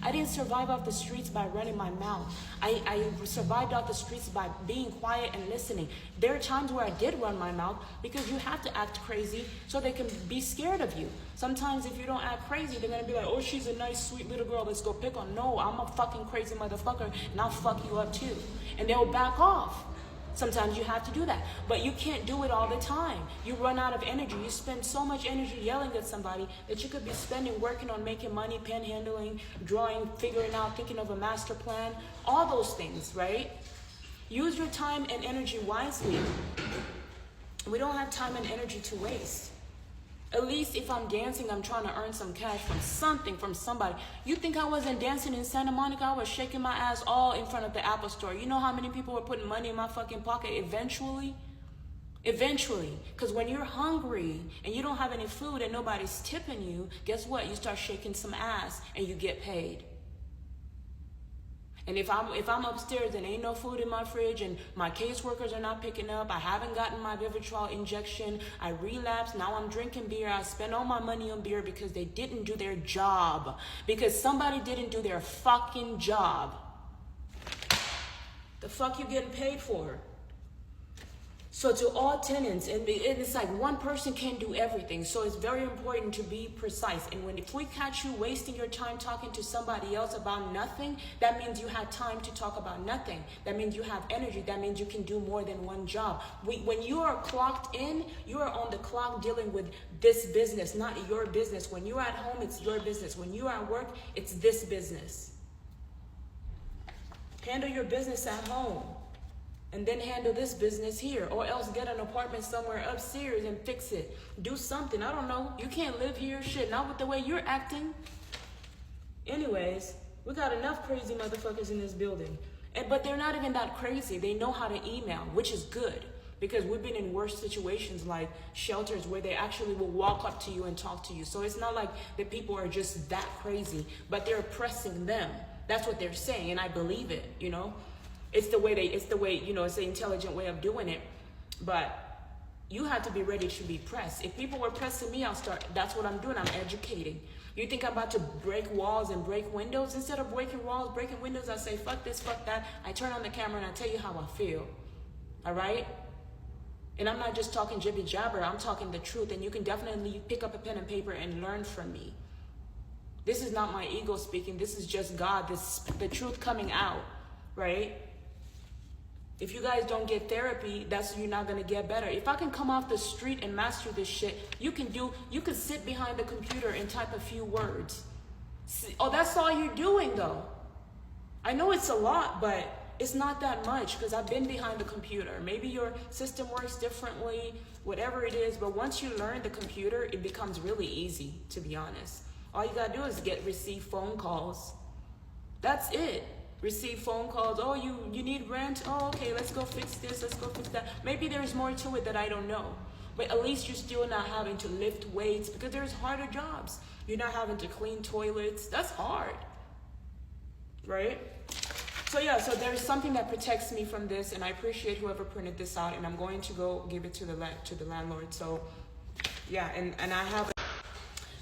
Speaker 1: I didn't survive off the streets by running my mouth. I survived off the streets by being quiet and listening. There are times where I did run my mouth because you have to act crazy so they can be scared of you. Sometimes if you don't act crazy, they're going to be like, oh, she's a nice, sweet little girl. Let's go pick on. No, I'm a fucking crazy motherfucker and I'll fuck you up too. And they'll back off. Sometimes you have to do that, but you can't do it all the time. You run out of energy. You spend so much energy yelling at somebody that you could be spending working on making money, panhandling, drawing, figuring out, thinking of a master plan, all those things, right? Use your time and energy wisely. We don't have time and energy to waste. At least if I'm dancing, I'm trying to earn some cash from something, from somebody. You think I wasn't dancing in Santa Monica? I was shaking my ass all in front of the Apple Store. You know how many people were putting money in my fucking pocket eventually? Eventually. Because when you're hungry and you don't have any food and nobody's tipping you, guess what? You start shaking some ass and you get paid. And if I'm upstairs and ain't no food in my fridge and my caseworkers are not picking up, I haven't gotten my Vivitrol injection, I relapse, now I'm drinking beer, I spend all my money on beer because they didn't do their job. Because somebody didn't do their fucking job. The fuck you getting paid for? So to all tenants, and it's like one person can't do everything. So it's very important to be precise. And if we catch you wasting your time talking to somebody else about nothing, that means you had time to talk about nothing. That means you have energy. That means you can do more than one job. When you are clocked in, you are on the clock dealing with this business, not your business. When you're at home, it's your business. When you're at work, it's this business. Handle your business at home. And then handle this business here, or else get an apartment somewhere upstairs and fix it. Do something. I don't know. You can't live here. Shit, not with the way you're acting. Anyways, we got enough crazy motherfuckers in this building. But they're not even that crazy. They know how to email, which is good. Because we've been in worse situations like shelters where they actually will walk up to you and talk to you. So it's not like the people are just that crazy, but they're oppressing them. That's what they're saying, and I believe it, It's the way, it's the intelligent way of doing it. But you have to be ready to be pressed. If people were pressing me, that's what I'm doing. I'm educating. You think I'm about to break walls and break windows? Instead of breaking walls, breaking windows, I say, fuck this, fuck that. I turn on the camera and I tell you how I feel. All right? And I'm not just talking jibby jabber. I'm talking the truth. And you can definitely pick up a pen and paper and learn from me. This is not my ego speaking. This is just God. The truth coming out. Right? If you guys don't get therapy, you're not gonna get better. If I can come off the street and master this shit, you can sit behind the computer and type a few words. Oh, that's all you're doing though. I know it's a lot, but it's not that much because I've been behind the computer. Maybe your system works differently, whatever it is, but once you learn the computer, it becomes really easy, to be honest. All you gotta do is receive phone calls. That's it. Receive phone calls. Oh, you need rent? Oh, okay, let's go fix this. Let's go fix that. Maybe there's more to it that I don't know. but at least you're still not having to lift weights, because there's harder jobs. You're not having to clean toilets. That's hard, right? So yeah, so there's something that protects me from this, and I appreciate whoever printed this out, and I'm going to go give it to the landlord. So yeah, and I have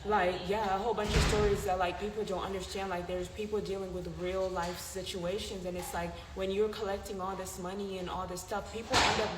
Speaker 1: like, yeah, a whole bunch of stories that like people don't understand. Like, there's people dealing with real life situations, and it's like when you're collecting all this money and all this stuff, people end up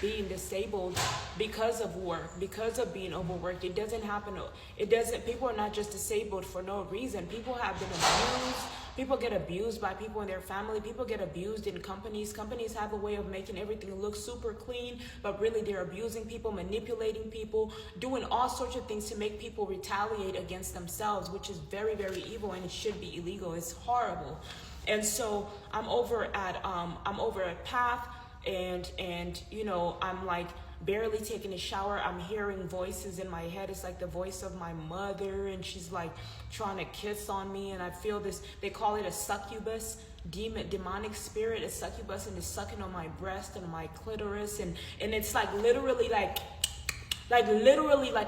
Speaker 1: being disabled because of work, because of being overworked. It doesn't happen. People are not just disabled for no reason. People have been abused. People get abused by people in their family. People get abused in companies. Companies have a way of making everything look super clean, but really they're abusing people, manipulating people, doing all sorts of things to make people retaliate against themselves, which is very, very evil, and it should be illegal. It's horrible. And so I'm over at Path, and you know, I'm like barely taking a shower. I'm hearing voices in my head. It's like the voice of my mother, and she's like trying to kiss on me, and I feel this, they call it a succubus, demonic spirit, a succubus, and it's sucking on my breast and my clitoris, and it's like literally like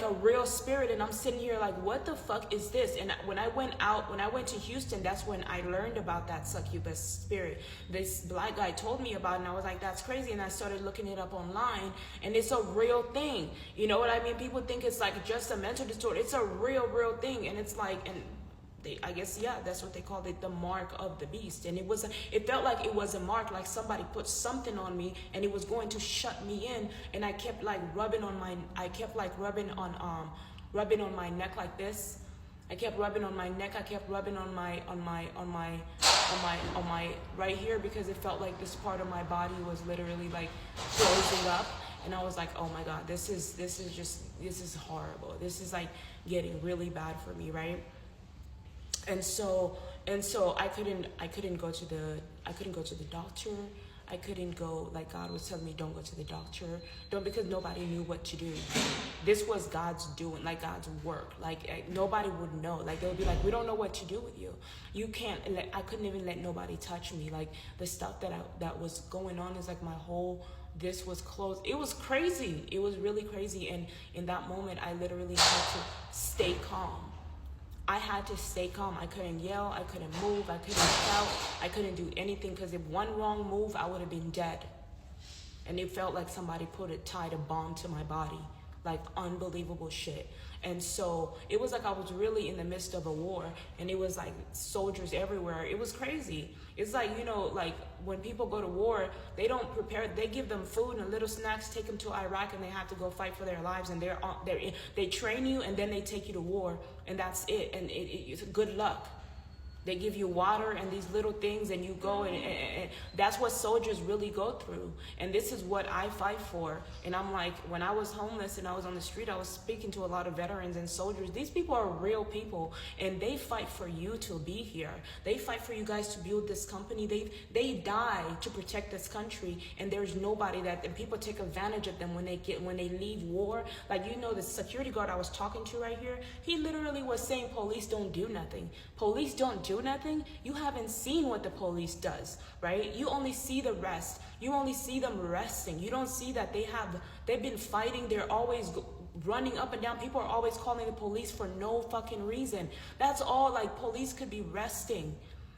Speaker 1: a real spirit. And I'm sitting here like, what the fuck is this? And when I went to Houston, that's when I learned about that succubus spirit. This black guy told me about it, and I was like, that's crazy. And I started looking it up online, and it's a real thing. You know what I mean? People think it's like just a mental disorder. It's a real thing. And it's like, and I guess, yeah, that's what they called it, the mark of the beast. And it felt like it was a mark, like somebody put something on me and it was going to shut me in. And I kept like rubbing on my neck like this. I kept rubbing on my neck. I kept rubbing on my right here, because it felt like this part of my body was literally like closing up. And I was like, oh my God, this is horrible. This is like getting really bad for me, right? And so I couldn't go to the doctor. I couldn't go, like God was telling me, don't go to the doctor. Because nobody knew what to do. This was God's doing, like God's work. Like nobody would know. Like they would be like, we don't know what to do with you. You can't, I couldn't even let nobody touch me. Like the stuff that was going on is like this was closed. It was crazy. It was really crazy. And in that moment, I literally had to stay calm. I had to stay calm. I couldn't yell. I couldn't move. I couldn't shout. I couldn't do anything, because if one wrong move, I would have been dead. And it felt like somebody tied a bomb to my body, like unbelievable shit. And so it was like I was really in the midst of a war, and it was like soldiers everywhere. It was crazy. It's like, you know, like when people go to war, they don't prepare. They give them food and little snacks, take them to Iraq, and they have to go fight for their lives. And they train you, and then they take you to war, and that's it. And it's good luck. They give you water and these little things, and you go, and that's what soldiers really go through. And this is what I fight for. And I'm like, when I was homeless and I was on the street, I was speaking to a lot of veterans and soldiers. These people are real people, and they fight for you to be here. They fight for you guys to build this company. They die to protect this country, and there's nobody and people take advantage of them when they leave war. Like, you know, the security guard I was talking to right here, he literally was saying police don't do nothing. Police don't do nothing. You haven't seen what the police does, right? You only see the rest. You only see them resting. You don't see that they've been fighting. They're always running up and down. People are always calling the police for no fucking reason. That's all. Like, police could be resting.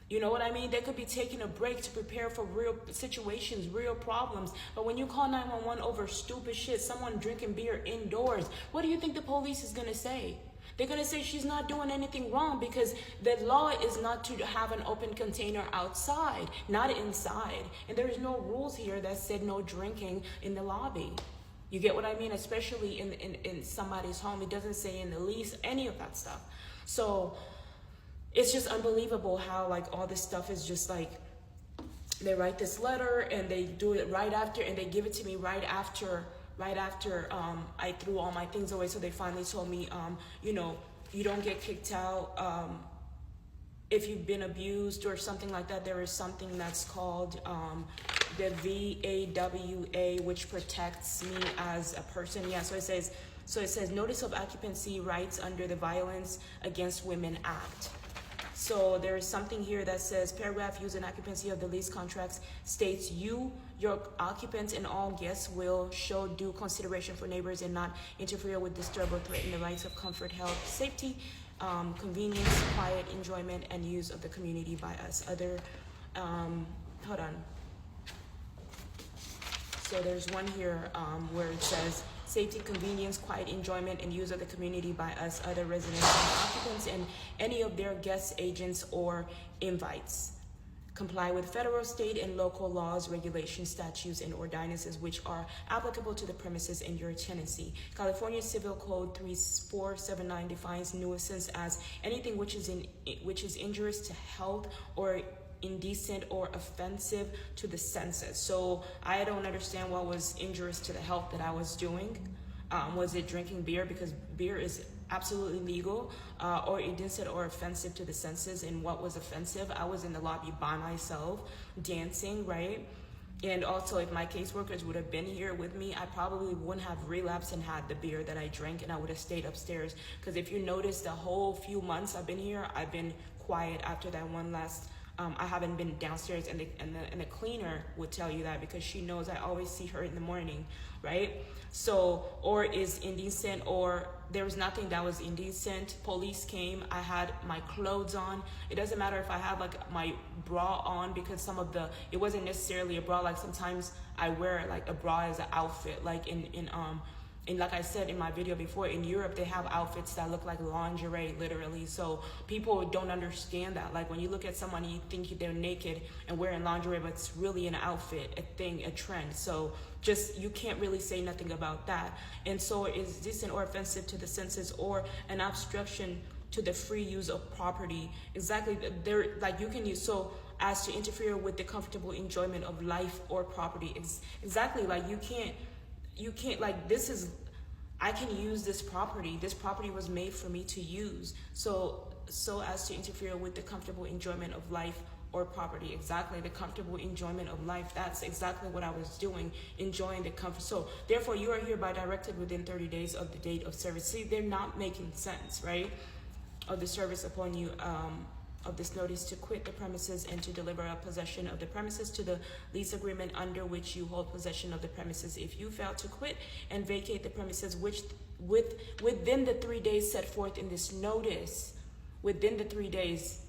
Speaker 1: You know what I mean? They could be taking a break to prepare for real situations, real problems. But when you call 911 over stupid shit, someone drinking beer indoors, what do you think the police is going to say? They're going to say she's not doing anything wrong, because the law is not to have an open container outside, not inside. And there's no rules here that said no drinking in the lobby. You get what I mean? Especially in somebody's home. It doesn't say in the lease, any of that stuff. So it's just unbelievable how like all this stuff is just like, they write this letter and they do it right after, and they give it to me right after I threw all my things away. So they finally told me, you know, you don't get kicked out if you've been abused or something like that. There is something that's called the VAWA, which protects me as a person. Yeah, so it says Notice of Occupancy Rights under the Violence Against Women Act. So there is something here that says paragraph use and occupancy of the lease contracts states your occupants and all guests will show due consideration for neighbors and not interfere with, disturb, or threaten the rights of comfort, health, safety, convenience, quiet, enjoyment, and use of the community by us. Hold on. So there's one here where it says safety, convenience, quiet, enjoyment, and use of the community by us, other residents and occupants, and any of their guests, agents, or invites. Comply with federal, state, and local laws, regulations, statutes, and ordinances which are applicable to the premises in your tenancy. California Civil Code 3479 defines nuisance as anything which is injurious to health or indecent or offensive to the senses. So I don't understand what was injurious to the health that I was doing. Was it drinking beer? Because beer is absolutely legal, or indecent or offensive to the senses. And what was offensive? I was in the lobby by myself, dancing, right? And also, if my caseworkers would have been here with me, I probably wouldn't have relapsed and had the beer that I drank, and I would have stayed upstairs. Because if you notice, the whole few months I've been here, I've been quiet after that one last. I haven't been downstairs, and the cleaner would tell you that because she knows I always see her in the morning, right? So, or is indecent, or there was nothing that was indecent. Police came, I had my clothes on. It doesn't matter if I have like my bra on, because it wasn't necessarily a bra. Like sometimes I wear like a bra as an outfit, like and like I said in my video before, in Europe, they have outfits that look like lingerie, literally. So people don't understand that. Like when you look at someone, you think they're naked and wearing lingerie, but it's really an outfit, a thing, a trend. So just, you can't really say nothing about that. And so is decent or offensive to the senses, or an obstruction to the free use of property. Exactly, they're like you can use, so as to interfere with the comfortable enjoyment of life or property. Exactly, like you can't like, I can use this property. This property was made for me to use. So as to interfere with the comfortable enjoyment of life or property. Exactly, the comfortable enjoyment of life. That's exactly what I was doing, enjoying the comfort. So therefore, you are hereby directed within 30 days of the date of service. See, they're not making sense, right? Of the service upon you, of this notice to quit the premises and to deliver up possession of the premises to the lease agreement under which you hold possession of the premises. If you fail to quit and vacate the premises within the 3 days set forth in this notice, within the 3 days,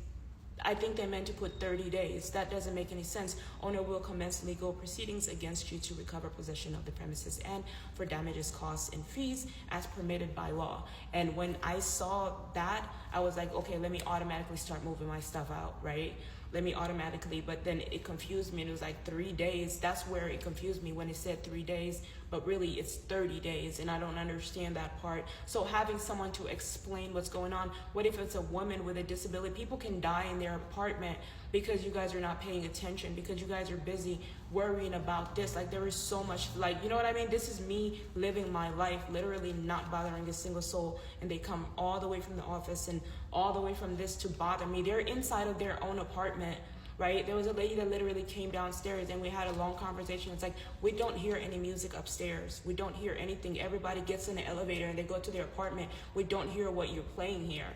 Speaker 1: I think they meant to put 30 days. That doesn't make any sense. Owner will commence legal proceedings against you to recover possession of the premises and for damages, costs, and fees as permitted by law. And when I saw that, I was like, okay, let me automatically start moving my stuff out, right? But then it confused me, and it was like 3 days. That's where it confused me, when it said 3 days, but really it's 30 days, and I don't understand that part. So having someone to explain what's going on. What if it's a woman with a disability? People can die in their apartment because you guys are not paying attention, because you guys are busy worrying about this. Like, there is so much, like, you know what I mean? This is me living my life, literally not bothering a single soul, and they come all the way from the office and all the way from this to bother me. They're inside of their own apartment, right? There was a lady that literally came downstairs, and we had a long conversation. It's like, we don't hear any music upstairs. We don't hear anything. Everybody gets in the elevator and they go to their apartment. We don't hear what you're playing here.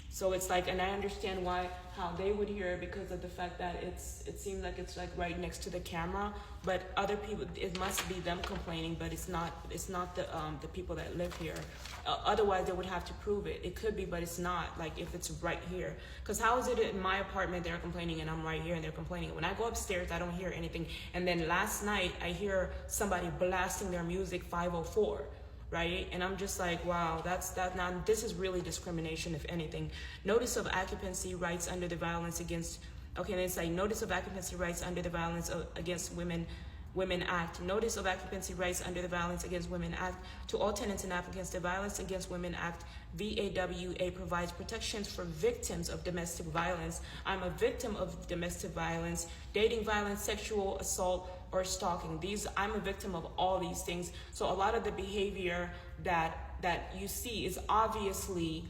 Speaker 1: So it's like, and I understand how they would hear it, because of the fact that it seems like it's like right next to the camera. But other people, it must be them complaining, but it's not the people that live here. Otherwise, they would have to prove it. It could be, but it's not. Like, if it's right here, because how is it in my apartment they're complaining and I'm right here and they're complaining? When I go upstairs, I don't hear anything. And then last night, I hear somebody blasting their music 504. Right? And I'm just like, wow, this is really discrimination, if anything. Notice of occupancy rights under the Violence Against, okay, then it's like notice of occupancy rights under the Violence Against Women Act. Notice of occupancy rights under the Violence Against Women Act to all tenants and applicants. The Violence Against Women Act, VAWA, provides protections for victims of domestic violence. I'm a victim of domestic violence, dating violence, sexual assault, or stalking. I'm a victim of all these things. So a lot of the behavior that you see is obviously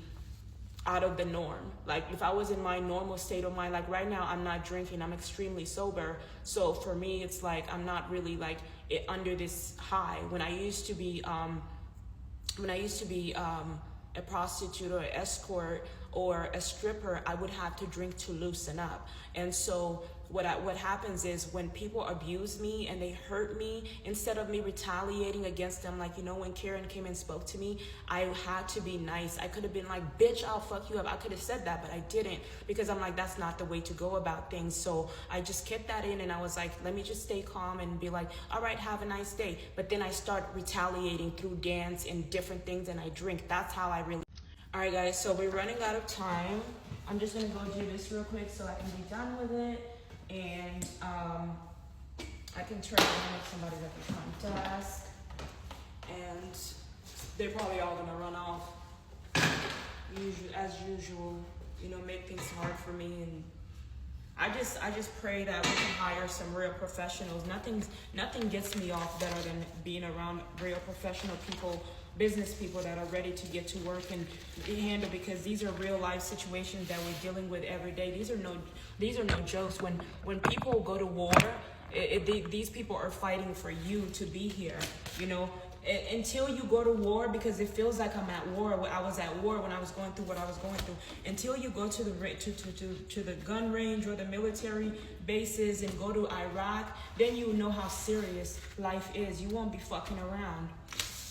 Speaker 1: out of the norm. Like, if I was in my normal state of mind, like right now I'm not drinking, I'm extremely sober. So for me, it's like I'm not really like under this high. When I used to be a prostitute or escort, or a stripper, I would have to drink to loosen up. And so what happens is when people abuse me and they hurt me, instead of me retaliating against them, like, you know, when Karen came and spoke to me, I had to be nice. I could have been like, bitch, I'll fuck you up. I could have said that, but I didn't, because I'm like, that's not the way to go about things. So I just kept that in, and I was like, let me just stay calm and be like, all right, have a nice day. But then I start retaliating through dance and different things, and I drink. That's how I really... All right, guys, so we're running out of time. I'm just gonna go do this real quick so I can be done with it. And I can turn around if somebody's at the front desk, and they're probably all gonna run off. As usual, you know, make things hard for me. And I just pray that we can hire some real professionals. Nothing gets me off better than being around real professional people, business people that are ready to get to work and handle, because these are real life situations that we're dealing with every day. These are no jokes. When people go to war, these people are fighting for you to be here, you know. Until you go to war, because it feels like I'm at war. I was at war when I was going through what I was going through. Until you go to the gun range or the military bases and go to Iraq, then you know how serious life is. You won't be fucking around.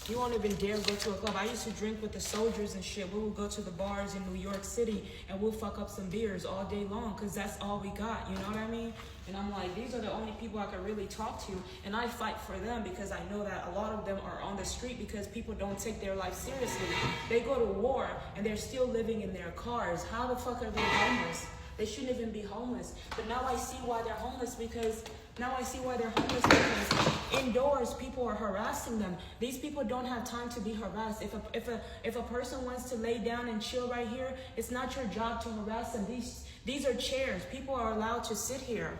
Speaker 1: You won't even dare go to a club. I used to drink with the soldiers and shit. We would go to the bars in New York City and we'll fuck up some beers all day long, because that's all we got, you know what I mean? And I'm like, these are the only people I can really talk to, and I fight for them, because I know that a lot of them are on the street because people don't take their life seriously. They go to war and they're still living in their cars. How the fuck are they homeless? They shouldn't even be homeless. But now I see why they're homeless, because indoors people are harassing them. These people don't have time to be harassed. If a person wants to lay down and chill right here, it's not your job to harass them. These are chairs. People are allowed to sit here.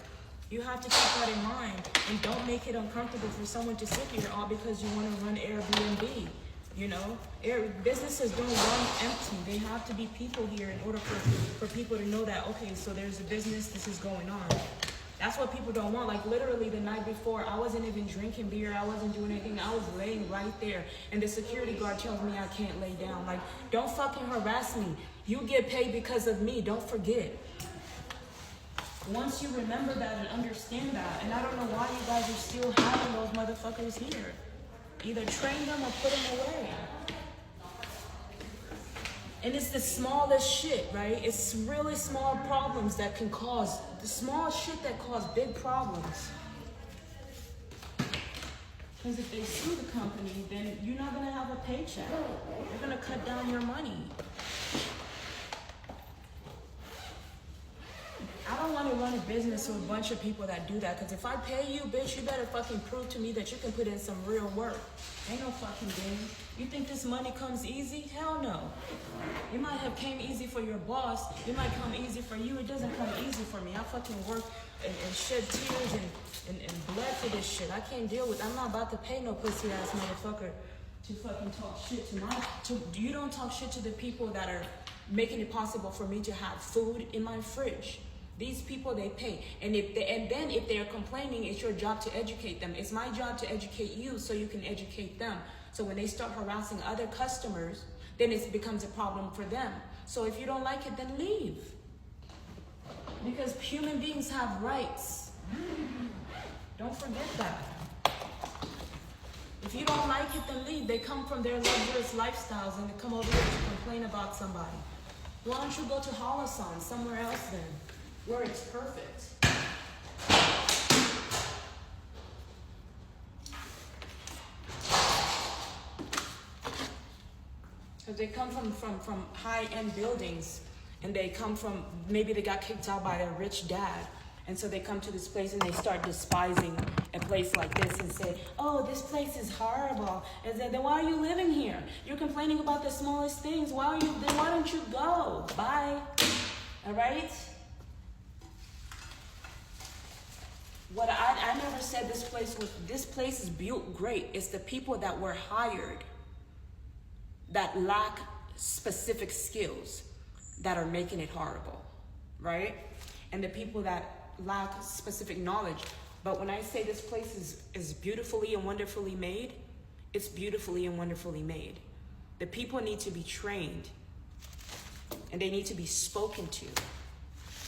Speaker 1: You have to keep that in mind, and don't make it uncomfortable for someone to sit here all because you want to run Airbnb. You know, businesses don't run empty. They have to be people here in order for people to know that, okay, so there's a business, this is going on. That's what people don't want. Like, literally the night before, I wasn't even drinking beer. I wasn't doing anything. I was laying right there. And the security guard tells me I can't lay down. Like, don't fucking harass me. You get paid because of me. Don't forget. Once you remember that and understand that, and I don't know why you guys are still having those motherfuckers here. Either train them or put them away. And it's the smallest shit, right? It's really small problems that can cause, the small shit that cause big problems. Because if they sue the company, then you're not gonna have a paycheck. They're gonna cut down your money. I don't want to run a business with a bunch of people that do that, because if I pay you, bitch, you better fucking prove to me that you can put in some real work. Ain't no fucking game. You think this money comes easy? Hell no. It might have came easy for your boss. It might come easy for you. It doesn't come easy for me. I fucking work and shed tears and bled for this shit. I can't deal with, I'm not about to pay no pussy ass motherfucker to fucking talk shit you don't talk shit to the people that are making it possible for me to have food in my fridge. These people, they pay. And then if they're complaining, it's your job to educate them. It's my job to educate you so you can educate them. So when they start harassing other customers, then it becomes a problem for them. So if you don't like it, then leave. Because human beings have rights. Don't forget that. If you don't like it, then leave. They come from their luxurious lifestyles and they come over here to complain about somebody. Why don't you go to Holosan, somewhere else then, where it's perfect? Because they come from high-end buildings, and they come from, maybe they got kicked out by their rich dad, and so they come to this place and they start despising a place like this and say, oh, this place is horrible. And then why are you living here? You're complaining about the smallest things. Then why don't you go? Bye. All right? What I never said this place is built great. It's the people that were hired that lack specific skills that are making it horrible, right? And the people that lack specific knowledge. But when I say this place is beautifully and wonderfully made, it's beautifully and wonderfully made. The people need to be trained and they need to be spoken to.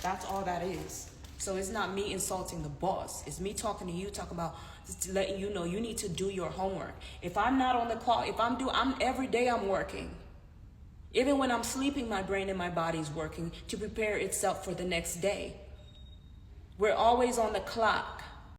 Speaker 1: That's all that is. So it's not me insulting the boss. It's me talking to you, talking about just letting you know you need to do your homework. If I'm not on the call, I'm every day I'm working. Even when I'm sleeping, my brain and my body's working to prepare itself for the next day. We're always on the clock.